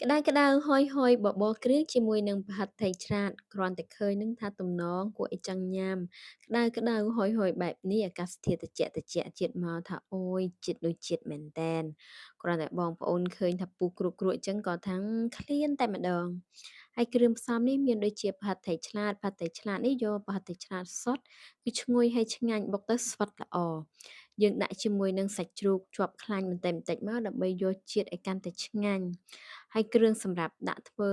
ក្តៅៗហុយៗបបរគ្រឿងជាមួយនឹងប្រហិតថៃឆ្លាតគ្រាន់តែឃើញនឹងថាទំនងគួរឲ្យចង់ញ៉ាំក្តៅៗហុយៗបែបនេះអាកាសធាតុត្រជាក់ៗជាតិមកថាអូយជាតិដូចជាតិមែនតែនគ្រាន់តែបងប្អូនឃើញថាពុះគ្រុកៗអញ្ចឹងក៏ថាឃ្លានតែម្ដងហើយគ្រឿងផ្សំនេះមានដូចជាប្រហិតថៃឆ្លាតនេះយកប្រហិតថៃឆ្លាតសុទ្ធគឺឈ្ងុយហើយឆ្ងាញ់បុកទៅស្វិតល្អយើងដាក់ជាមួយនឹងសាច់ជ្រូកជាប់ខ្លាញ់បន្តិចៗមកដើម្បីយកជាតិឲ្យកាន់តែឆ្ងាញ់ ហើយគ្រឿងសម្រាប់ដាក់ធ្វើ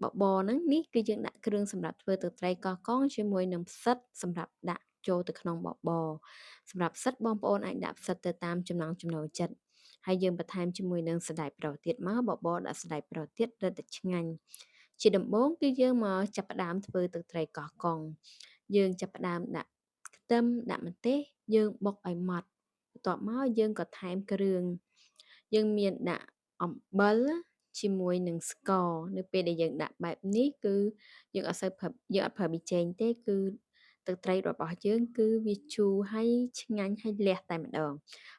បបរហ្នឹងនេះគឺយើងដាក់គ្រឿងសម្រាប់ធ្វើទឹកត្រីកោះកុងជាមួយនឹងផ្សិតសម្រាប់ដាក់ចូលទៅក្នុងបបរសម្រាប់ផ្សិតបងប្អូនអាចដាក់ផ្សិតទៅតាមចំណង់ចំណូលចិត្តហើយយើងបន្ថែមជាមួយនឹងសណ្តែកប្រុសទៀតមកបបរដាក់សណ្តែកប្រុសទៀតរឹតតែឆ្ងាញ់ជាដំបូងគឺយើងមកចាប់ផ្ដើមធ្វើទឹកត្រីកោះកុងយើងចាប់ផ្ដើមដាក់ខ្ទឹមដាក់ម្ទេសយើងបុកឲ្យម៉ត់បន្ទាប់មកយើងក៏ថែមគ្រឿងយើងមានដាក់អំបិល ជាមួយនឹងស្ករនៅពេលដែលយើងដាក់បែបនេះគឺយើងអត់ប្រើប៊ីចេងទេគឺទឹកត្រីរបស់យើងគឺវាជូរហើយឆ្ងាញ់ហើយលះតែម្ដង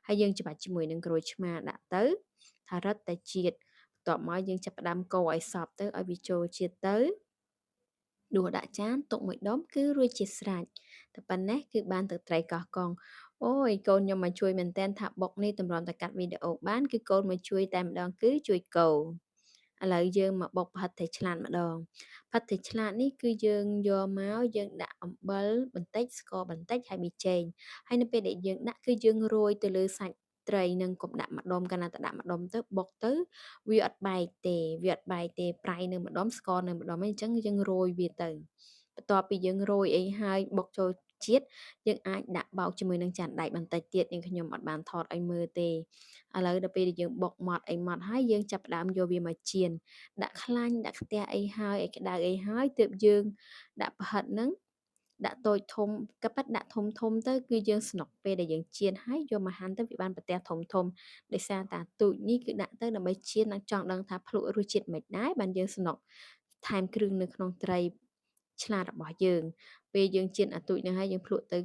ហើយយើងច្បាច់ជាមួយនឹងក្រូចឆ្មាដាក់ទៅថារឹតតែជាតិបន្ទាប់មកយើងចាប់ផ្ដើមកូរឲ្យសព្វទៅឲ្យវាចូលជាតិទៅដួសដាក់ចានទុកមួយដុំគឺរួចជាស្រេចតែប៉ុណ្ណេះគឺបានទឹកត្រីកោះកុងអូយកូនខ្ញុំមកជួយមែនតែនថាបុកនេះតម្រាំតែកាត់វីដេអូបានគឺកូនមកជួយតែម្ដងគឺជួយកូរ ឥឡូវយើងមកបុកប្រហិតត្រីឆ្លាតម្ដងប្រហិតត្រីឆ្លាតនេះគឺយើងយកមកយើងដាក់អំបិលបន្តិចស្ករបន្តិចហើយប៊ីចេងហើយនៅពេលដែលយើងដាក់គឺយើងរោយទៅលើសាច់ត្រីនឹងកុំដាក់ម្ដុំកាលណាតែដាក់ម្ដុំទៅបុកទៅវាអត់បែកទេប្រៃនៅម្ដុំស្ករនៅម្ដុំអីអញ្ចឹងយើងរោយវាទៅបន្ទាប់ពីយើងរោយអីហើយបុកចូលជាតិយើងអាចដាក់បោកជាមួយនឹងចានដែកបន្តិចទៀតnhưngខ្ញុំអត់បានថតឲ្យមើលទេ ឥឡូវដល់ពេលដែលយើងបុកម៉ត់អីម៉ត់ហើយយើងចាប់ផ្ដើមយកវាមកចៀនដាក់ខ្លាញ់ដាក់ខ្ទះអីហើយឲ្យក្តៅអីហើយទើបយើងដាក់ប្រហិតហ្នឹងដាក់តូចធំក៏ប៉ិតដាក់ធំទៅគឺយើងស្នុកពេលដែលយើងចៀនហើយយកមកហាន់ទៅវាបានប្រទះធំដោយសារតាទូចនេះគឺដាក់ទៅដើម្បីចៀននិងចង់ដឹងថាភ្លក់រសជាតិមិនដែរបានយើងស្នុកថែមគ្រឿងនៅក្នុងត្រីឆ្លាតរបស់យើងពេលយើងចៀនអាទូចហ្នឹងហើយយើងភ្លក់ទៅ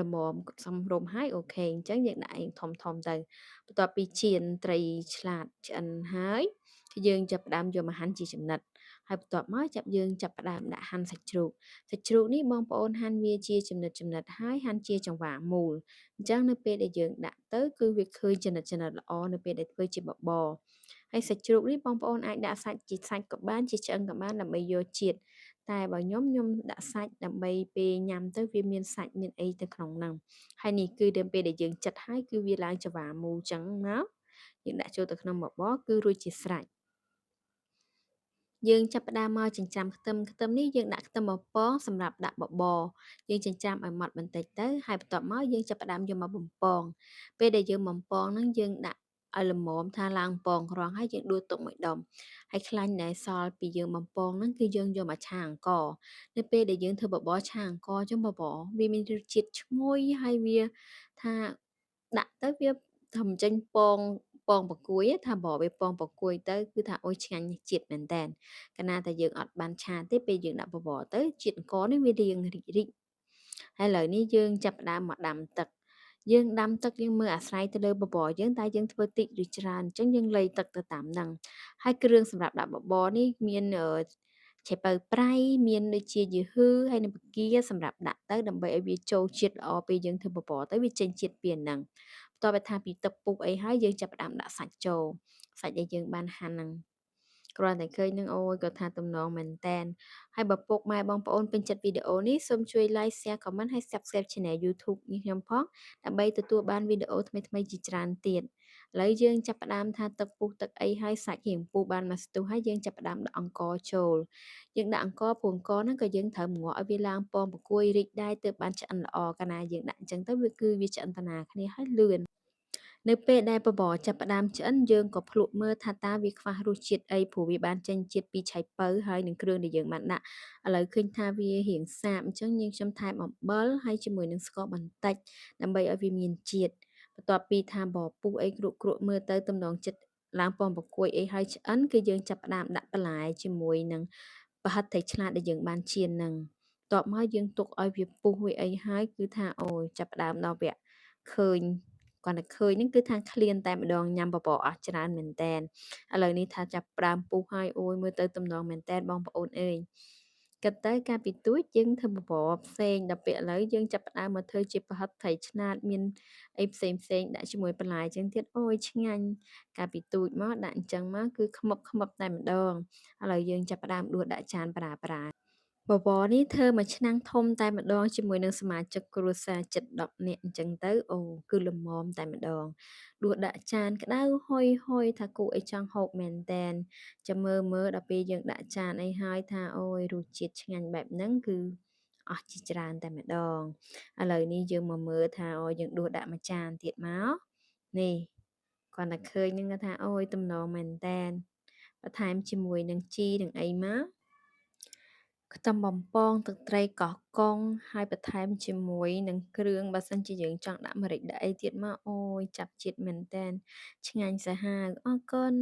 ល្មមសមរម្យហើយអូខេអញ្ចឹងយើងដាក់ឯងធំទៅ បន្ទាប់ពីចៀនត្រីឆ្លាតឆ្អិនហើយគឺយើងចាប់ផ្ដើមយកមកហាន់ជាចំណិតហើយបន្ទាប់មកយើងចាប់ផ្ដើមដាក់ហាន់សាច់ជ្រូកនេះបងប្អូនហាន់វាជាចំណិតហើយហាន់ជាចង្វាមូលអញ្ចឹងនៅពេលដែលយើងដាក់ទៅគឺវាឃើញចំណិតល្អនៅពេលដែលធ្វើជាបបរហើយសាច់ជ្រូកនេះបងប្អូនអាចដាក់សាច់ជាសាច់ក៏បានជាឆ្អឹងក៏បានដើម្បីយកជាតិតែបើខ្ញុំដាក់សាច់ដើម្បីពេលញ៉ាំទៅវាមានសាច់មានអីទៅក្នុងហ្នឹង ហើយនេះគឺដល់ពេលដែលយើងចិតហើយគឺវាឡើងច្រវាមូលចឹងមកយើងដាក់ចូលទៅក្នុងបបរគឺរួចជាស្រេចយើងចាប់ផ្ដើមមកចិញ្ចាំខ្ទឹមនេះយើងដាក់ខ្ទឹមបំពងសម្រាប់ដាក់បបរយើងចិញ្ចាំឲ្យម៉ត់បន្តិចទៅហើយបន្ទាប់មកយើងចាប់ផ្ដើមយកមកបំពងពេលដែលយើងបំពងហ្នឹងយើងដាក់ឲ្យល្មមថាឡើងពងក្រងហើយយើងដួសទុកមួយដុំហើយខ្លាញ់ដែលសល់ពីយើងបំពងហ្នឹងគឺយើងយកមកឆាអង្ករនៅពេលដែលយើងធ្វើបបរឆាអង្ករចឹងបបរវាមានរសជាតិឈ្ងុយហើយវាថា ដាក់ទៅវាធ្វើមិនចេញពងបង្គួយទេថាបបរវាពងបង្គួយទៅគឺថាអូយឆ្ងាញ់ជាតិមែនតែនកាលណាតែយើងអត់បានឆាទេពេលយើងដាក់បបរទៅជាតិអង្ករនេះវារាងរីកហើយឥឡូវនេះយើងចាប់ផ្ដើមមកដាំទឹកយើងដាំទឹកយើងមើលអាស្រ័យទៅលើបបរយើងតែយើងធ្វើតិចឬច្រើនអញ្ចឹងយើងលៃទឹកទៅតាមហ្នឹងហើយគ្រឿងសម្រាប់ដាក់បបរនេះមានឆៃពៅប្រៃមានដូចជាយូហឺហើយនិងបង្គាសម្រាប់ដាក់ទៅដើម្បីឲ្យវាចូលជាតិល្អពេលយើងធ្វើបបរទៅវាចេញជាតិពីហ្នឹង បន្ទាប់ពីថាពីទឹកពុះអីហើយយើងចាប់ផ្ដើមដាក់សាច់ចូលសាច់ដែលយើងបានហាន់ហ្នឹងគ្រាន់តែឃើញនឹងអូយគាត់ថាទំនងមែនតែនហើយបើពុកម៉ែបងប្អូនពេញចិត្តវីដេអូនេះសូមជួយ like share comment ហើយ subscribe Channel YouTube នេះខ្ញុំផងដើម្បីទទួលបានវីដេអូថ្មីៗជាច្រើនទៀតឥឡូវយើងចាប់ផ្ដើមថាទឹកពុះទឹកអីហើយសាច់រៀងពុះបានមកស្ទុះហើយយើងចាប់ផ្ដើមដាក់អង្ករចូលយើងដាក់អង្ករព្រោះអង្ករហ្នឹងក៏យើងត្រូវងាក់ឲ្យវាឡើងពងប្រគួយរីកដែរទើបបានឆ្អិនល្អកាលណាយើងដាក់អញ្ចឹងទៅវាគឺវាឆ្អិនតាណាគ្នាហើយលឿន នៅពេលដែលបបរចាប់ផ្ដើមឆ្អិនយើងក៏ភ្លក់មើលថាតើវាខ្វះរសជាតិអីព្រោះវាបានចេញជាតិពីឆៃពៅហើយនឹងគ្រឿងដែលយើងបានដាក់ឥឡូវឃើញថាវារៀងសាបអញ្ចឹងយើងខ្ញុំថែមអំបិលហើយជាមួយនឹងស្ករបន្តិចដើម្បីឲ្យវាមានជាតិបន្ទាប់ពីថាបបពុះអីគ្រក់មើលទៅទំនងចិត្តឡើងពងប្រគួយអីហើយឆ្អិនគឺយើងចាប់ផ្ដើមដាក់បន្លែជាមួយនឹងប្រហិតត្រីឆ្លាតដែលយើងបានចៀនហ្នឹងបន្ទាប់មកយើងទុកឲ្យវាពុះវាអីហើយគឺថាអូយចាប់ផ្ដើមដល់វគ្គឃើញ គ្រាន់តែឃើញហ្នឹងគឺថាឃ្លានតែម្ដងញ៉ាំបបរអស់ច្រើនមែនតែនឥឡូវនេះថាចាប់ផ្ដើមពុះហើយអូយមើលទៅទំនងមែនតែនបងប្អូនអើយគិតទៅកាលពីទូចយើងធ្វើបបរផ្សេងដល់ពេលឥឡូវយើងចាប់ផ្ដើមមកធ្វើជាប្រហិតត្រីឆ្នាតមានអីផ្សេងៗដាក់ជាមួយបន្លែចឹងទៀតអូយឆ្ងាញ់កាលពីទូចមកដាក់អញ្ចឹងមកគឺខ្មុបតែម្ដងឥឡូវយើងចាប់ផ្ដើមដួសដាក់ចានប្រើៗ បបរនេះធ្វើមួយឆ្នាំងធំតែម្ដងជាមួយនឹងសមាជិកគ្រួសារជិត10នាក់អញ្ចឹងទៅអូគឺល្មមតែម្ដងដួសដាក់ចានក្ដៅហុយៗថាគួរឲ្យចង់ហូបមែនតែនចាំមើលដល់ពេលយើងដាក់ចានអីហើយថាអូយរសជាតិឆ្ងាញ់បែបហ្នឹងគឺអស់ជាច្រើនតែម្ដងឥឡូវនេះយើងមកមើលថាអូយើងដួសដាក់មួយចានទៀតមកនេះគ្រាន់តែឃើញហ្នឹងក៏ថាអូយទំនងមែនតែនបន្ថែមជាមួយនឹងជីនឹងអីមក ខ្ទឹមបំពងទឹកត្រីកោះកុងហើយបន្ថែមជាមួយនឹងគ្រឿងបើសិនជាយើងចង់ដាក់ម្រេចដាក់អីទៀតមកអូយចាប់ជាតិមែនតែនឆ្ងាញ់សាហាវអរគុណ